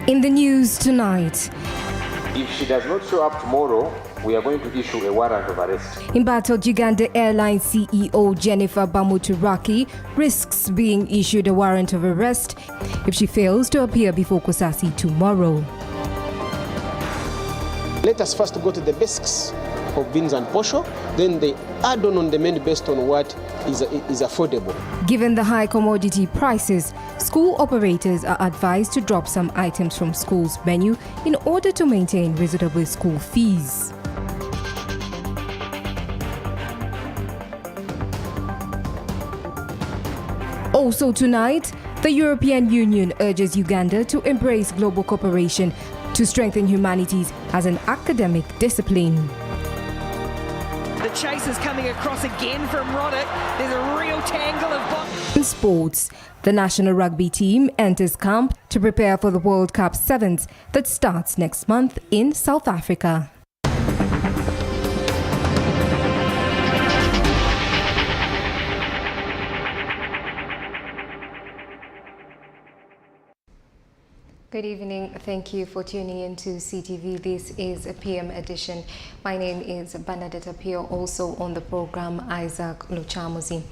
In the news tonight, if she does not show up tomorrow, we are going to issue a warrant of arrest. Embattled Uganda Airlines CEO Jennifer Bamuturaki risks being issued a warrant of arrest if she fails to appear before Kosasi tomorrow. Let us first go to the basics of beans and posho, then they add on the menu based on what is affordable. Given the high commodity prices, school operators are advised to drop some items from school's menu in order to maintain reasonable school fees. Also tonight, the European Union urges Uganda to embrace global cooperation to strengthen humanities as an academic discipline. The chase is coming across again from Roddick. There's a real tangle of In sports, the national rugby team enters camp to prepare for the World Cup Sevens that starts next month in South Africa. Good evening. Thank you for tuning in to CTV. This is a PM edition. My name is Bernadette Pio. Also on the program, Isaac Luchamuzi.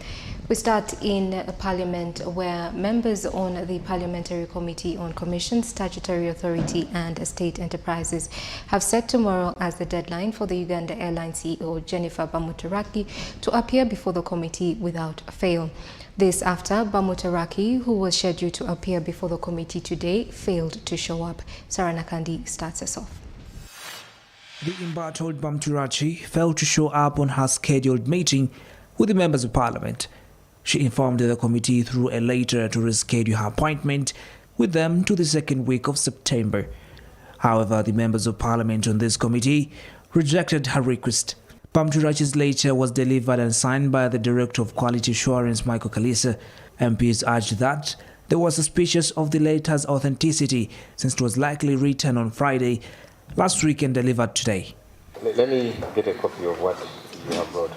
We start in Parliament, where members on the Parliamentary Committee on Commissions, Statutory Authority and State Enterprises have set tomorrow as the deadline for the Uganda Airlines CEO Jennifer Bamuturaki to appear before the committee without fail. This after Bamuturaki, who was scheduled to appear before the committee today, failed to show up. Sarah Nakandi starts us off. The embattled Bamuturaki failed to show up on her scheduled meeting with the members of parliament. She informed the committee through a letter to reschedule her appointment with them to the second week of September. However, the members of parliament on this committee rejected her request. Bamuturaki's letter was delivered and signed by the Director of Quality Assurance, Michael Kalisa. MPs urged that they were suspicious of the letter's authenticity since it was likely written on Friday last week and delivered today. Let me get a copy of what you have brought.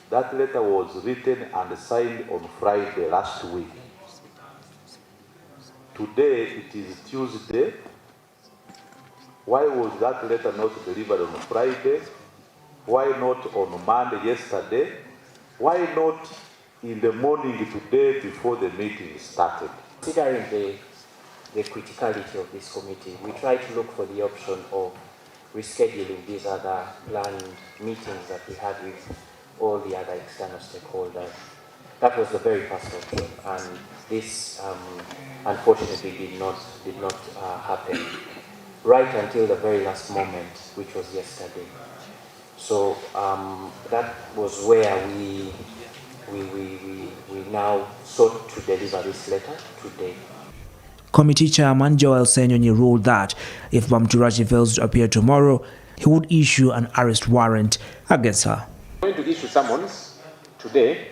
That letter was written and signed on Friday last week. Today it is Tuesday. Why was that letter not delivered on Friday? Why not on Monday yesterday? Why not in the morning today before the meeting started? Considering the criticality of this committee, we try to look for the option of rescheduling these other planned meetings that we had with all the other external stakeholders. That was the very first option, and this unfortunately did not happen right until the very last moment, which was yesterday. So that was where we now sought to deliver this letter today. Committee Chairman Joel Senyonyi ruled that if Bamuturaki fails to appear tomorrow, he would issue an arrest warrant against her. I'm going to issue summons today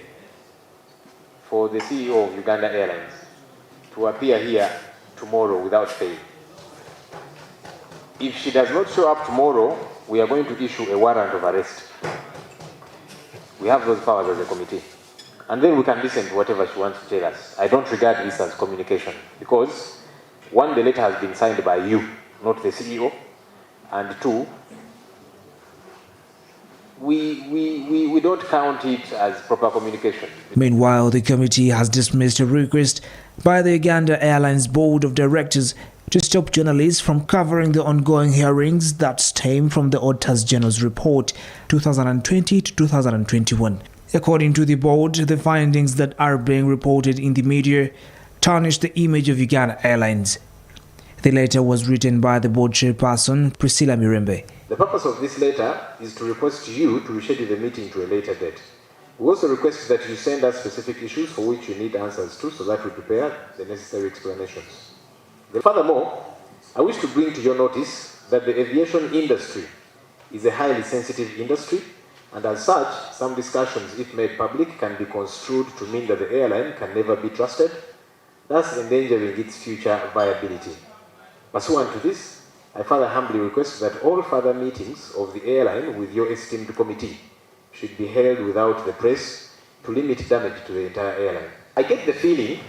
for the CEO of Uganda Airlines to appear here tomorrow without fail. If she does not show up tomorrow, we are going to issue a warrant of arrest. We have those powers as a committee. And then we can listen to whatever she wants to tell us. I don't regard this as communication because, one, the letter has been signed by you, not the CEO, and two, we don't count it as proper communication. Meanwhile, the committee has dismissed a request by the Uganda Airlines Board of Directors to stop journalists from covering the ongoing hearings that stem from the Auditor General's report 2020 to 2021. According to the board, the findings that are being reported in the media tarnish the image of Uganda Airlines. The letter was written by the board chairperson, Priscilla Mirembe. The purpose of this letter is to request you to reschedule the meeting to a later date. We also request that you send us specific issues for which you need answers to so that we prepare the necessary explanations. Furthermore, I wish to bring to your notice that the aviation industry is a highly sensitive industry, and as such, some discussions, if made public, can be construed to mean that the airline can never be trusted, thus endangering its future viability. Pursuant to this, I further humbly request that all further meetings of the airline with your esteemed committee should be held without the press to limit damage to the entire airline. I get the feeling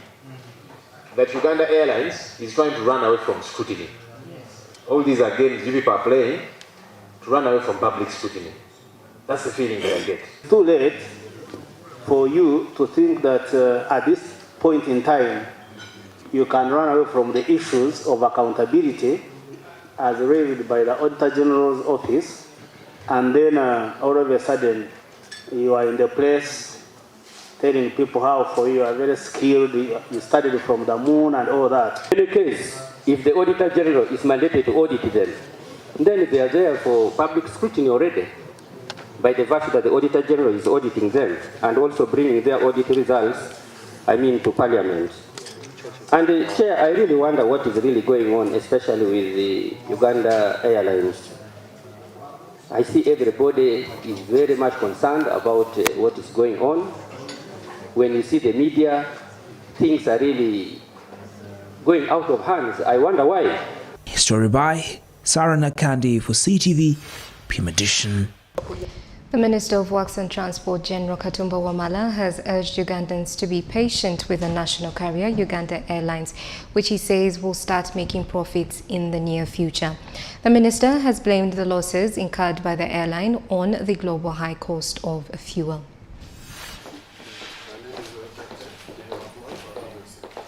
that Uganda Airlines is trying to run away from scrutiny. All these are games you people are playing to run away from public scrutiny. That's the feeling that I get. It's too late for you to think that at this point in time you can run away from the issues of accountability as raised by the Auditor General's office, and then all of a sudden you are in the place telling people how for you are very skilled, you studied from the moon and all that. In any case, if the Auditor General is mandated to audit them, then they are there for public scrutiny already, by the virtue that the Auditor General is auditing them and also bringing their audit results, to Parliament. And Chair, I really wonder what is really going on, especially with the Uganda Airlines. I see everybody is very much concerned about what is going on. When you see the media, things are really going out of hands. I wonder why. Story by Sarah Nakandi for CTV, PM Edition. The Minister of Works and Transport, General Katumba Wamala, has urged Ugandans to be patient with the national carrier, Uganda Airlines, which he says will start making profits in the near future. The minister has blamed the losses incurred by the airline on the global high cost of fuel.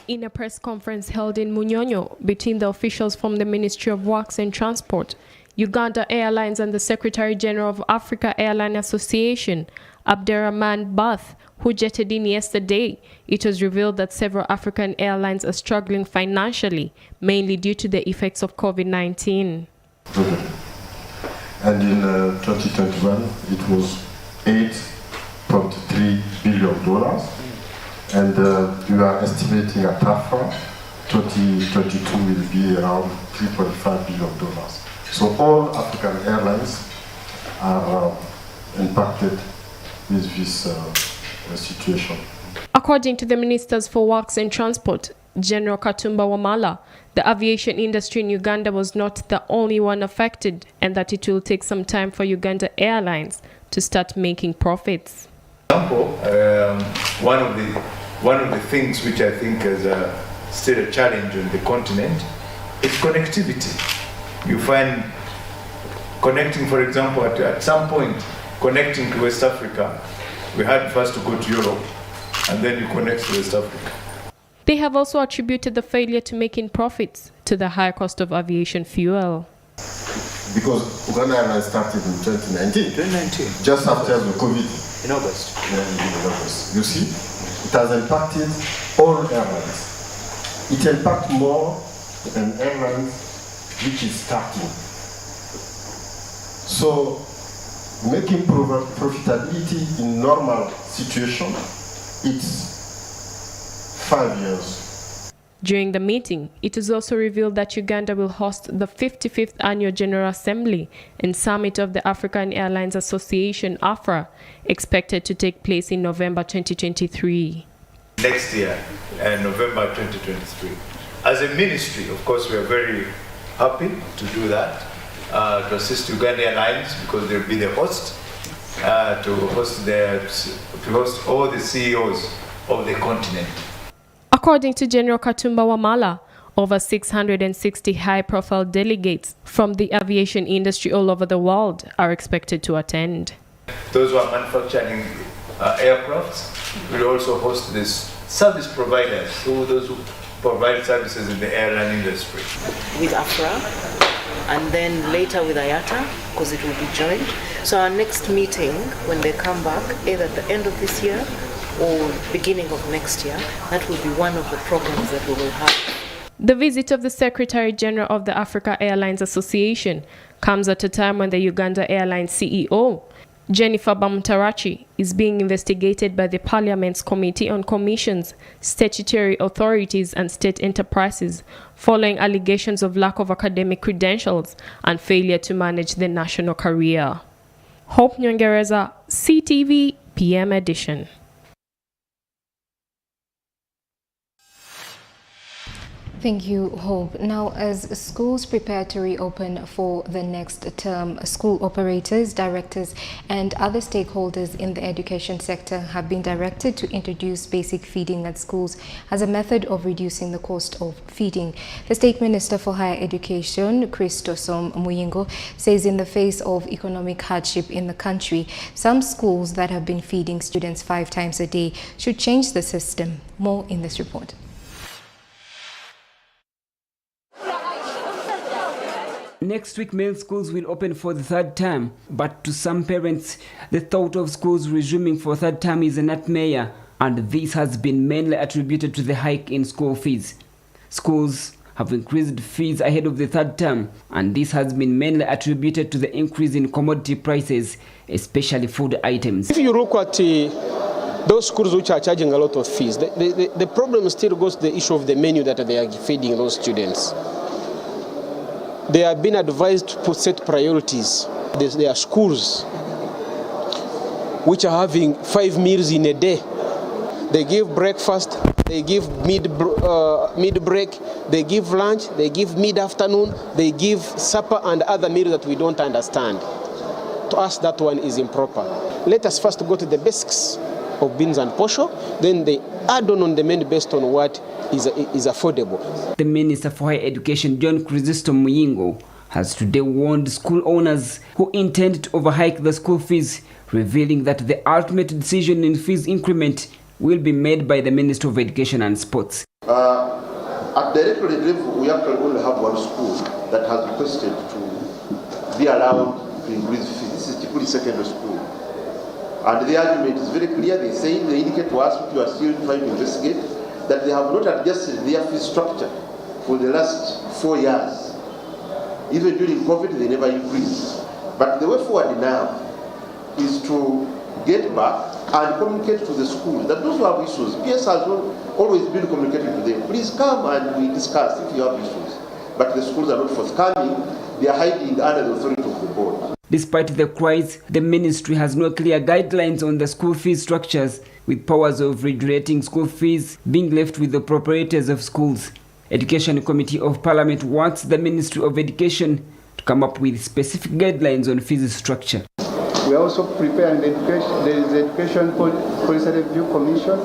In a press conference held in Munyonyo between the officials from the Ministry of Works and Transport, Uganda Airlines and the Secretary General of Africa Airline Association, Abderrahman Bath, who jetted in yesterday, it was revealed that several African airlines are struggling financially, mainly due to the effects of COVID-19. And in 2021, it was $8.3 billion. And we are estimating a TAFRA 2022 will be around $3.5 billion. So all African airlines are impacted with this situation. According to the Ministers for Works and Transport, General Katumba Wamala, the aviation industry in Uganda was not the only one affected, and that it will take some time for Uganda Airlines to start making profits. For example, one of the things which I think is still a challenge on the continent is connectivity. You find connecting, for example, at some point, connecting to West Africa, we had first to go to Europe, and then you connect to West Africa. They have also attributed the failure to making profits to the high cost of aviation fuel. Because Uganda Airlines started in 2019. Just after the COVID. In August. Yeah, in August. You see, it has impacted all airlines. It impacts more than airlines which is starting. So, making profitability in normal situation, it's 5 years. During the meeting, it is also revealed that Uganda will host the 55th Annual General Assembly and Summit of the African Airlines Association, AFRA, expected to take place in November 2023. Next year, November 2023. As a ministry, of course, we are very happy to do that, to assist Uganda Airlines because they'll be the host, to host all the CEOs of the continent. According to General Katumba Wamala, over 660 high-profile delegates from the aviation industry all over the world are expected to attend. Those who are manufacturing aircrafts will also host this service providers, those who provide services in the airline industry. With AFRA, and then later with IATA, because it will be joined. So our next meeting, when they come back, either at the end of this year or beginning of next year, that will be one of the programs that we will have. The visit of the Secretary General of the Africa Airlines Association comes at a time when the Uganda Airlines CEO, Jennifer Bamutarachi, is being investigated by the Parliament's Committee on Commissions, Statutory Authorities and State Enterprises following allegations of lack of academic credentials and failure to manage the national career. Hope Nyongereza, CTV, PM Edition. Thank you, Hope. Now, as schools prepare to reopen for the next term, school operators, directors, and other stakeholders in the education sector have been directed to introduce basic feeding at schools as a method of reducing the cost of feeding. The State Minister for Higher Education, Christosom Muyingo, says in the face of economic hardship in the country, some schools that have been feeding students 5 times a day should change the system. More in this report. Next week, male schools will open for the 3rd term, but to some parents, the thought of schools resuming for 3rd term is a nightmare, and this has been mainly attributed to the hike in school fees. Schools have increased fees ahead of the 3rd term, and this has been mainly attributed to the increase in commodity prices, especially food items. If you look at those schools which are charging a lot of fees, the problem still goes to the issue of the menu that they are feeding those students. They have been advised to set priorities. There are schools which are having 5 meals in a day. They give breakfast, they give mid-break, they give lunch, they give mid-afternoon, they give supper and other meals that we don't understand. To us, that one is improper. Let us first go to the basics of beans and posho, then they add on the menu based on what is affordable. The Minister for Higher Education, John Chrysostom Muyingo, has today warned school owners who intend to overhike the school fees, revealing that the ultimate decision in fees increment will be made by the Minister of Education and Sports. At directorate level, we actually only have one school that has requested to be allowed to increase fees. This is Chipuli Secondary School. And the argument is very clear. They indicate to us, which we are still trying to investigate, that they have not adjusted their fee structure for the last 4 years. Even during COVID, they never increased. But the way forward now is to get back and communicate to the schools that those who have issues, PS has always been communicating to them. Please come and we discuss if you have issues. But the schools are not forthcoming. They are hiding under the authority of the board. Despite the cries, the ministry has no clear guidelines on the school fees structures, with powers of regulating school fees being left with the proprietors of schools. Education Committee of Parliament wants the Ministry of Education to come up with specific guidelines on fees structure. We are also preparing the Education Policy Review Commission.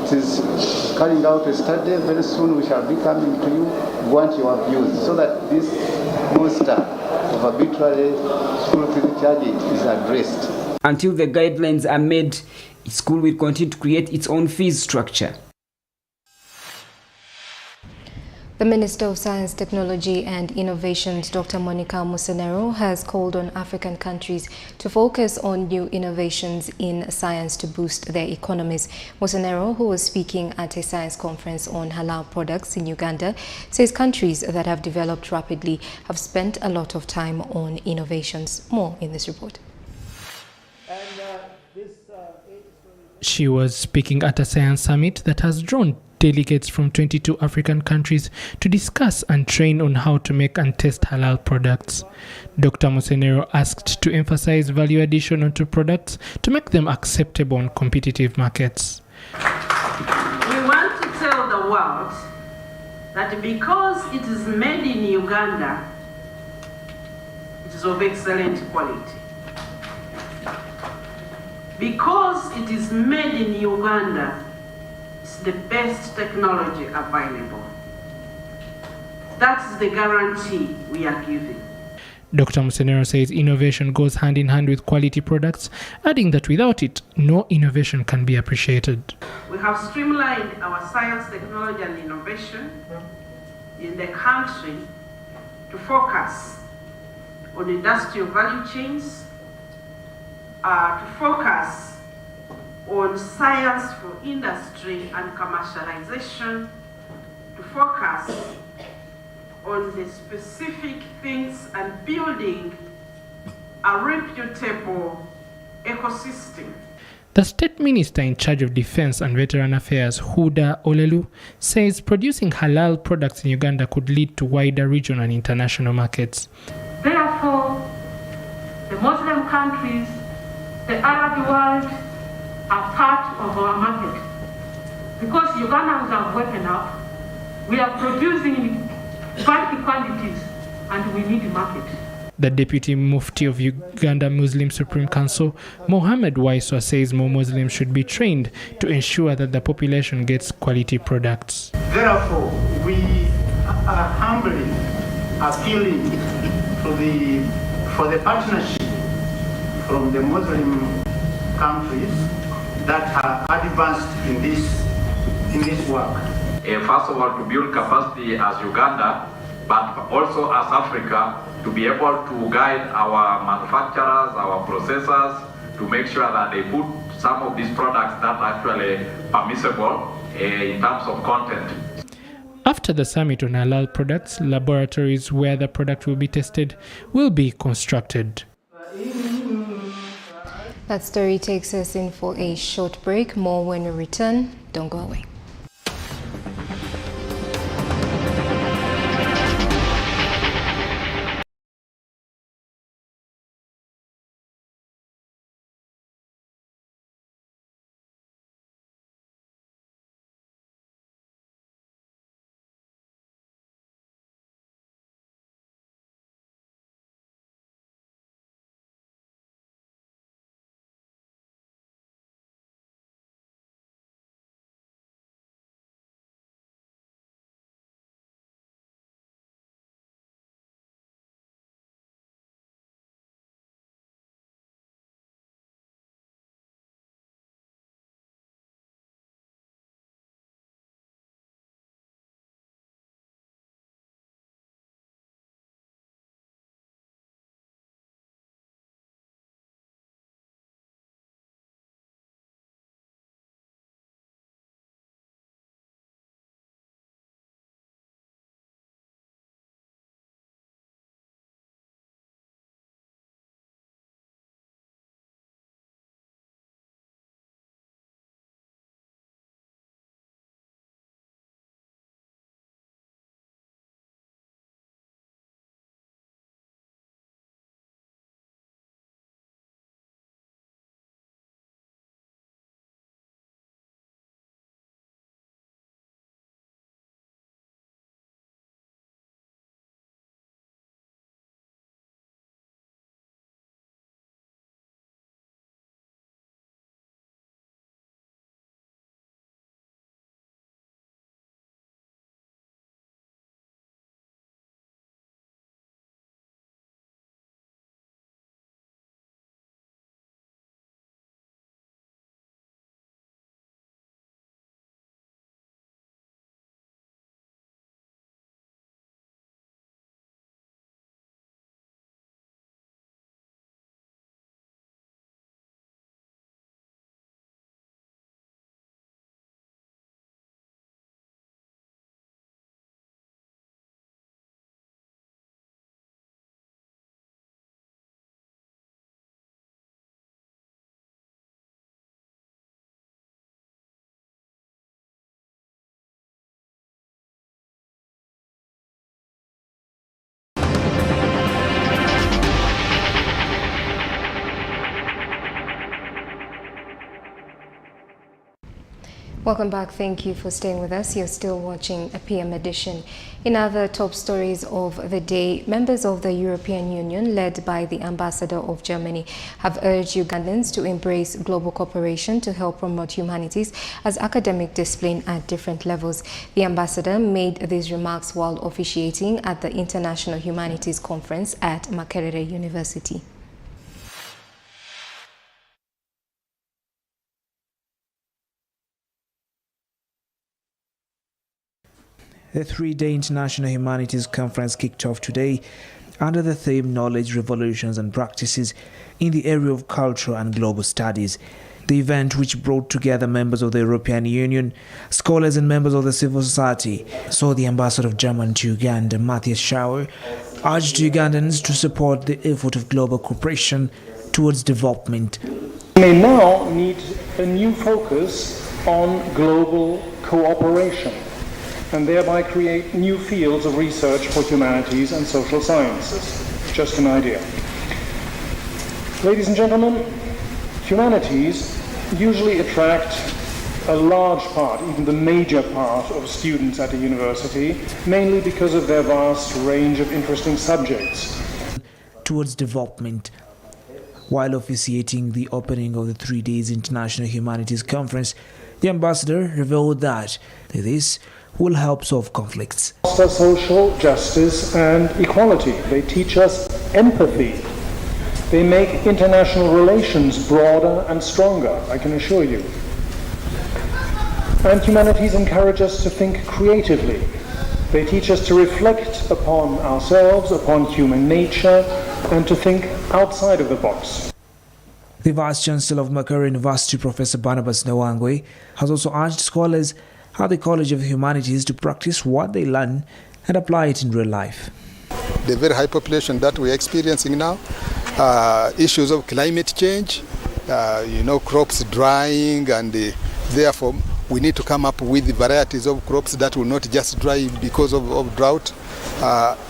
It is carrying out a study. Very soon we shall be coming to you. We want your views so that this monster of arbitrary school fee charging is addressed. Until the guidelines are made, school will continue to create its own fees structure. The Minister of Science, Technology and Innovations, Dr. Monica Musenero, has called on African countries to focus on new innovations in science to boost their economies. Musenero, who was speaking at a science conference on halal products in Uganda, says countries that have developed rapidly have spent a lot of time on innovations. More in this report. She was speaking at a science summit that has drawn delegates from 22 African countries to discuss and train on how to make and test halal products. Dr. Musenero asked to emphasize value addition onto products to make them acceptable on competitive markets. We want to tell the world that because it is made in Uganda, it is of excellent quality. Because it is made in Uganda, it's the best technology available. That's the guarantee we are giving. Dr. Musenero says innovation goes hand in hand with quality products, adding that without it, no innovation can be appreciated. We have streamlined our science, technology and innovation in the country to focus on industrial value chains, to focus on science for industry and commercialization, to focus on the specific things and building a reputable ecosystem. The State Minister in charge of Defense and Veteran Affairs, Huda Olelu, says producing halal products in Uganda could lead to wider regional and international markets. Therefore, the Muslim countries, the Arab world are part of our market. Because Ugandans have woken up, We are producing quality quantities and we need a market. The Deputy Mufti of Uganda Muslim Supreme Council, Mohammed Waiswa, says more Muslims should be trained to ensure that the population gets quality products. Therefore, we are humbly appealing for the partnership from the Muslim countries that are advanced in this work. First of all, to build capacity as Uganda, but also as Africa, to be able to guide our manufacturers, our processors, to make sure that they put some of these products that are actually permissible in terms of content. After the summit on halal products, laboratories where the product will be tested will be constructed. That story takes us in for a short break. More when we return. Don't go away. Welcome back. Thank you for staying with us. You're still watching a PM edition. In other top stories of the day, members of the European Union, led by the ambassador of Germany, have urged Ugandans to embrace global cooperation to help promote humanities as academic discipline at different levels. The ambassador made these remarks while officiating at the International Humanities Conference at Makerere University. The three-day International Humanities Conference kicked off today under the theme Knowledge, Revolutions and Practices in the area of Culture and Global Studies. The event, which brought together members of the European Union, scholars and members of the civil society, saw the ambassador of Germany to Uganda, Matthias Schauer, urged Ugandans to support the effort of global cooperation towards development. We may now need a new focus on global cooperation, and thereby create new fields of research for humanities and social sciences. Just an idea. Ladies and gentlemen, humanities usually attract a large part, even the major part of students at a university, mainly because of their vast range of interesting subjects. Towards development. While officiating the opening of the 3 days International Humanities Conference, the ambassador revealed that this will help solve conflicts. Foster social justice and equality. They teach us empathy. They make international relations broader and stronger, I can assure you. And humanities encourage us to think creatively. They teach us to reflect upon ourselves, upon human nature, and to think outside of the box. The Vice-Chancellor of Makerere University, Professor Barnabas Nawangwe, has also urged scholars at the College of Humanities to practice what they learn and apply it in real life. The very high population that we're experiencing now, issues of climate change, crops drying, and therefore we need to come up with varieties of crops that will not just dry because of drought,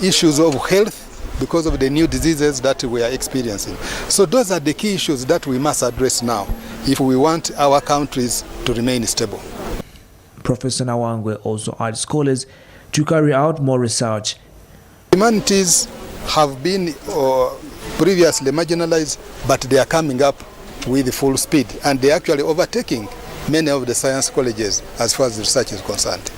issues of health, because of the new diseases that we are experiencing. So those are the key issues that we must address now if we want our countries to remain stable. Professor Nawangwe also urged scholars to carry out more research. Humanities have been previously marginalized, but they are coming up with full speed, and they are actually overtaking many of the science colleges as far as research is concerned.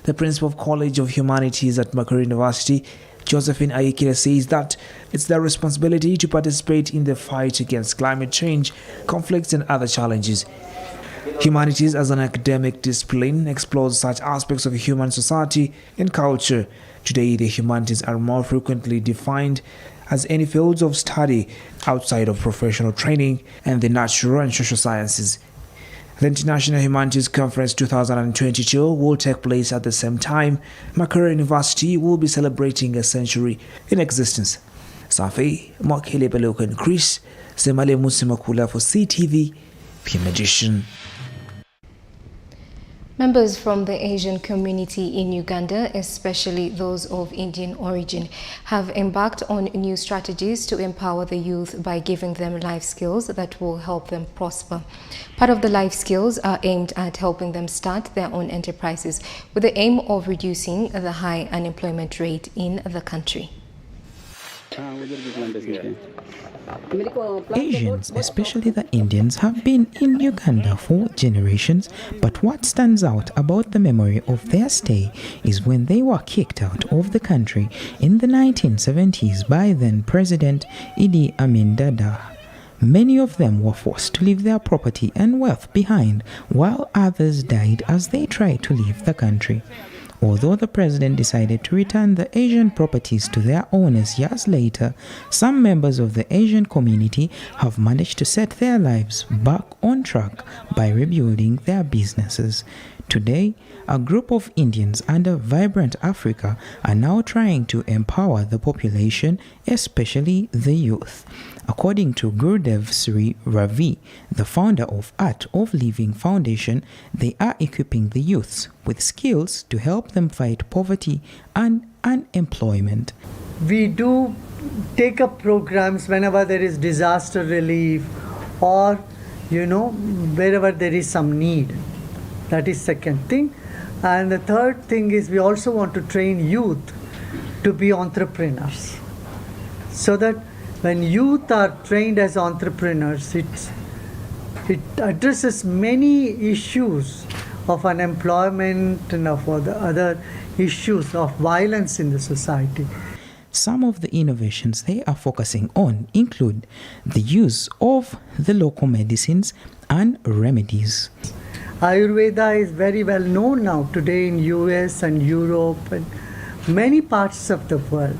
The principal of College of Humanities at Makerere University, Josephine Ayikira, says that it's their responsibility to participate in the fight against climate change, conflicts and other challenges. Humanities as an academic discipline explores such aspects of human society and culture. Today, the humanities are more frequently defined as any fields of study outside of professional training and the natural and social sciences. The International Humanities Conference 2022 will take place at the same time Makerere University will be celebrating a century in existence. Safi Mwakele Belokan Chris Semale Musimakula for CTV PM Edition. Members from the Asian community in Uganda, especially those of Indian origin, have embarked on new strategies to empower the youth by giving them life skills that will help them prosper. Part of the life skills are aimed at helping them start their own enterprises with the aim of reducing the high unemployment rate in the country. Asians, especially the Indians, have been in Uganda for generations, but what stands out about the memory of their stay is when they were kicked out of the country in the 1970s by then President Idi Amin Dada. Many of them were forced to leave their property and wealth behind, while others died as they tried to leave the country. Although the president decided to return the Asian properties to their owners years later, some members of the Asian community have managed to set their lives back on track by rebuilding their businesses. Today, a group of Indians under Vibrant Africa are now trying to empower the population, especially the youth. According to Gurudev Sri Ravi, the founder of Art of Living Foundation, they are equipping the youths with skills to help them fight poverty and unemployment. We do take up programs whenever there is disaster relief or, wherever there is some need. That is second thing. And the third thing is we also want to train youth to be entrepreneurs. So that when youth are trained as entrepreneurs, it addresses many issues of unemployment and of other issues of violence in the society. Some of the innovations they are focusing on include the use of the local medicines and remedies. Ayurveda is very well known now today in US and Europe and many parts of the world.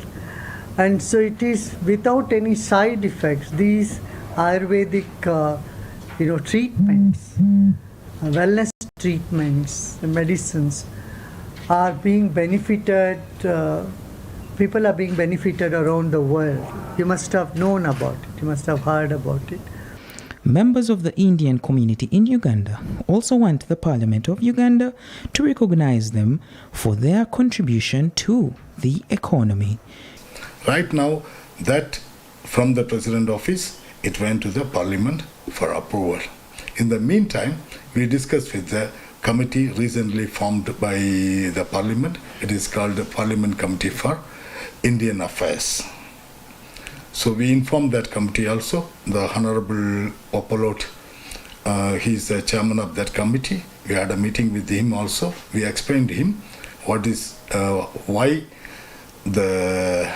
And so it is without any side effects. These Ayurvedic, treatments, wellness treatments, medicines are being benefited. People are being benefited around the world. You must have known about it. You must have heard about it. Members of the Indian community in Uganda also want the Parliament of Uganda to recognize them for their contribution to the economy. Right now, that from the President office, it went to the Parliament for approval. In the meantime, we discussed with the committee recently formed by the Parliament. It is called the Parliament Committee for Indian Affairs. So we informed that committee also. The Honorable Opolot, he is the chairman of that committee. We had a meeting with him also. We explained to him what is why the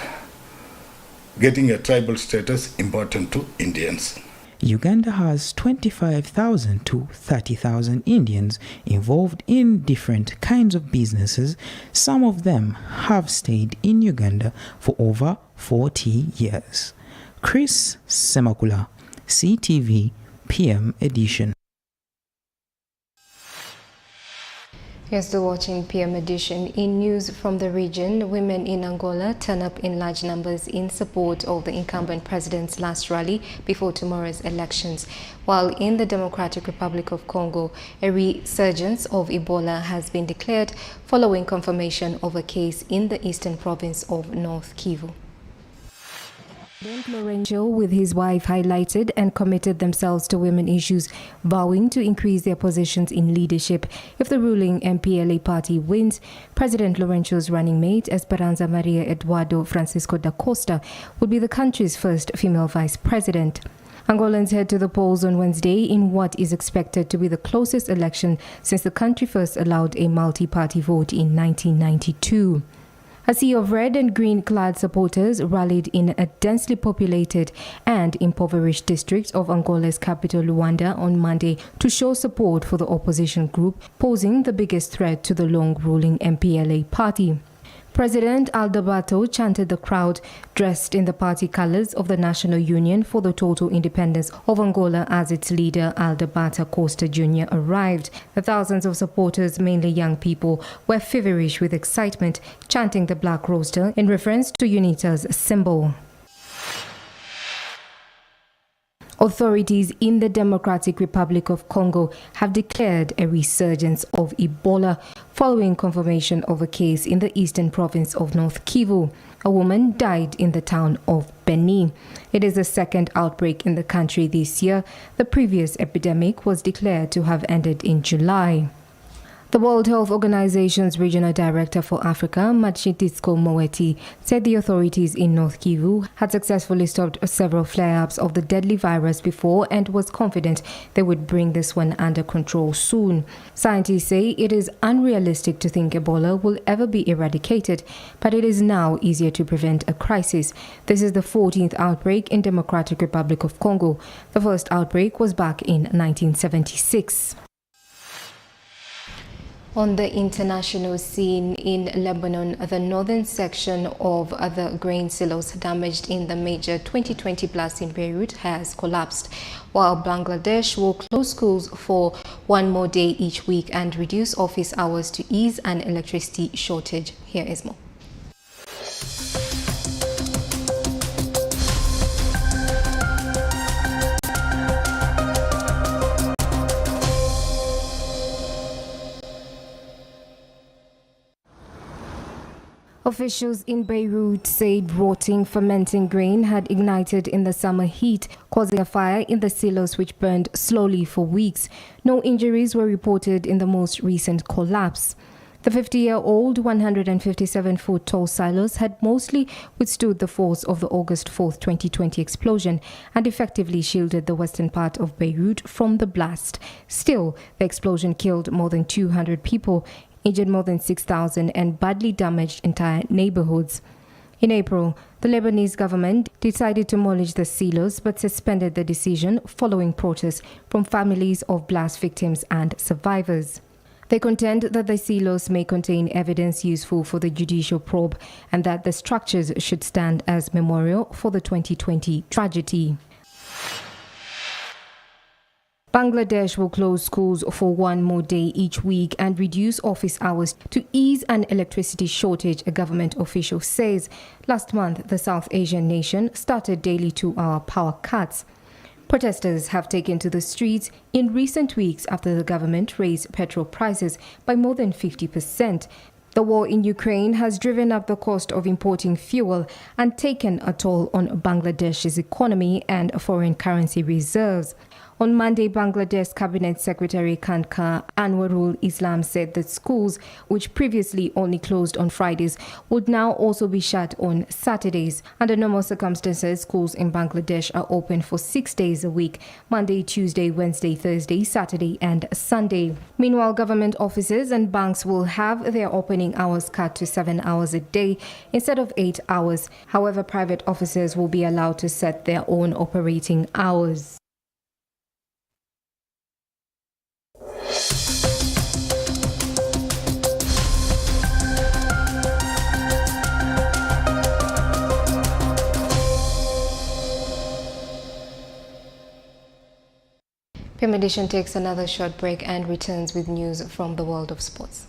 getting a tribal status important to Indians. Uganda has 25,000 to 30,000 Indians involved in different kinds of businesses. Some of them have stayed in Uganda for over 40 years. Chris Semakula, CTV PM edition. You're still watching PM Edition. In news from the region, women in Angola turn up in large numbers in support of the incumbent president's last rally before tomorrow's elections. While in the Democratic Republic of Congo, a resurgence of Ebola has been declared following confirmation of a case in the eastern province of North Kivu. President Lorenzo, with his wife, highlighted and committed themselves to women issues, vowing to increase their positions in leadership. If the ruling MPLA party wins, President Lorenzo's running mate, Esperanza Maria Eduardo Francisco da Costa, would be the country's first female vice president. Angolans head to the polls on Wednesday in what is expected to be the closest election since the country first allowed a multi-party vote in 1992. A sea of red and green-clad supporters rallied in a densely populated and impoverished district of Angola's capital, Luanda, on Monday to show support for the opposition group, posing the biggest threat to the long-ruling MPLA party. President Aldabato chanted the crowd, dressed in the party colors of the National Union for the Total Independence of Angola as its leader, Aldabata Costa Jr., arrived. The thousands of supporters, mainly young people, were feverish with excitement, chanting the black rooster in reference to UNITA's symbol. Authorities in the Democratic Republic of Congo have declared a resurgence of Ebola following confirmation of a case in the eastern province of North Kivu. A woman died in the town of Beni. It is the second outbreak in the country this year. The previous epidemic was declared to have ended in July. The World Health Organization's Regional Director for Africa, Machitisko Moeti, said the authorities in North Kivu had successfully stopped several flare-ups of the deadly virus before and was confident they would bring this one under control soon. Scientists say it is unrealistic to think Ebola will ever be eradicated, but it is now easier to prevent a crisis. This is the 14th outbreak in Democratic Republic of Congo. The first outbreak was back in 1976. On the international scene in Lebanon, the northern section of the grain silos damaged in the major 2020 blast in Beirut has collapsed, while Bangladesh will close schools for one more day each week and reduce office hours to ease an electricity shortage. Here is more. Officials in Beirut said rotting, fermenting grain had ignited in the summer heat, causing a fire in the silos which burned slowly for weeks. No injuries were reported in the most recent collapse. The 50-year-old, 157-foot-tall silos had mostly withstood the force of the August 4, 2020 explosion and effectively shielded the western part of Beirut from the blast. Still, the explosion killed more than 200 people, injured more than 6,000 and badly damaged entire neighborhoods. In April, the Lebanese government decided to demolish the silos but suspended the decision following protests from families of blast victims and survivors. They contend that the silos may contain evidence useful for the judicial probe and that the structures should stand as memorial for the 2020 tragedy. Bangladesh will close schools for one more day each week and reduce office hours to ease an electricity shortage, a government official says. Last month, the South Asian nation started daily 2-hour power cuts. Protesters have taken to the streets in recent weeks after the government raised petrol prices by more than 50%. The war in Ukraine has driven up the cost of importing fuel and taken a toll on Bangladesh's economy and foreign currency reserves. On Monday, Bangladesh Cabinet Secretary Kanka Anwarul Islam said that schools, which previously only closed on Fridays, would now also be shut on Saturdays. Under normal circumstances, schools in Bangladesh are open for 6 days a week: Monday, Tuesday, Wednesday, Thursday, Saturday and Sunday. Meanwhile, government offices and banks will have their opening hours cut to 7 hours a day instead of 8 hours. However, private offices will be allowed to set their own operating hours. PM Edition takes another short break and returns with news from the world of sports.